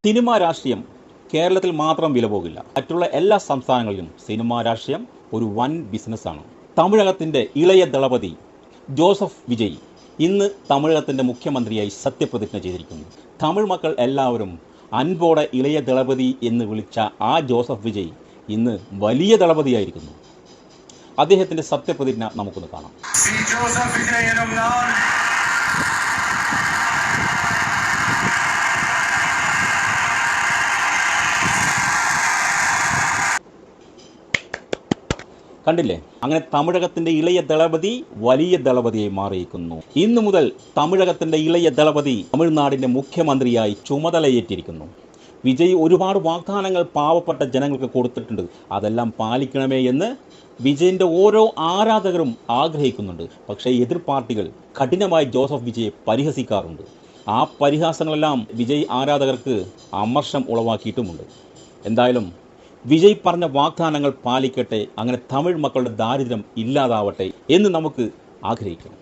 Cinema രാഷ്ട്രീയം കേരളത്തിൽ മാത്രം വില പോകില്ല. മറ്റുള്ള എല്ലാ സംസ്ഥാനങ്ങളിലും സിനിമാ രാഷ്ട്രീയം ഒരു വൻ ബിസിനസ്സാണ്. തമിഴകത്തിൻ്റെ ഇളയ ദളപതി ജോസഫ് വിജയ് ഇന്ന് തമിഴകത്തിൻ്റെ മുഖ്യമന്ത്രിയായി സത്യപ്രതിജ്ഞ ചെയ്തിരിക്കുന്നു. തമിഴ് മക്കൾ എല്ലാവരും അൻപോടെ ഇളയ ദളപതി എന്ന് വിളിച്ച ആ ജോസഫ് വിജയ് ഇന്ന് വലിയ ദളപതിയായിരിക്കുന്നു. അദ്ദേഹത്തിൻ്റെ സത്യപ്രതിജ്ഞ നമുക്കൊന്ന് കാണാം. കണ്ടില്ലേ, അങ്ങനെ തമിഴകത്തിൻ്റെ ഇളയ ദളപതി വലിയ ദളപതിയായി മാറിയിരിക്കുന്നു. ഇന്നു മുതൽ തമിഴകത്തിൻ്റെ ഇളയ ദളപതി തമിഴ്നാടിൻ്റെ മുഖ്യമന്ത്രിയായി ചുമതലയേറ്റിരിക്കുന്നു. വിജയ് ഒരുപാട് വാഗ്ദാനങ്ങൾ പാവപ്പെട്ട ജനങ്ങൾക്ക് കൊടുത്തിട്ടുണ്ട്. അതെല്ലാം പാലിക്കണമേ എന്ന് വിജയിൻ്റെ ഓരോ ആരാധകരും ആഗ്രഹിക്കുന്നുണ്ട്. പക്ഷേ എതിർ പാർട്ടികൾ കഠിനമായി ജോസഫ് വിജയെ പരിഹസിക്കാറുണ്ട്. ആ പരിഹാസങ്ങളെല്ലാം വിജയ് ആരാധകർക്ക് അമർഷം ഉളവാക്കിയിട്ടുമുണ്ട്. എന്തായാലും വിജയ് പറഞ്ഞ വാഗ്ദാനങ്ങൾ പാലിക്കട്ടെ, അങ്ങനെ തമിഴ് മക്കളുടെ ദാരിദ്ര്യം ഇല്ലാതാവട്ടെ എന്ന് നമുക്ക് ആഗ്രഹിക്കാം.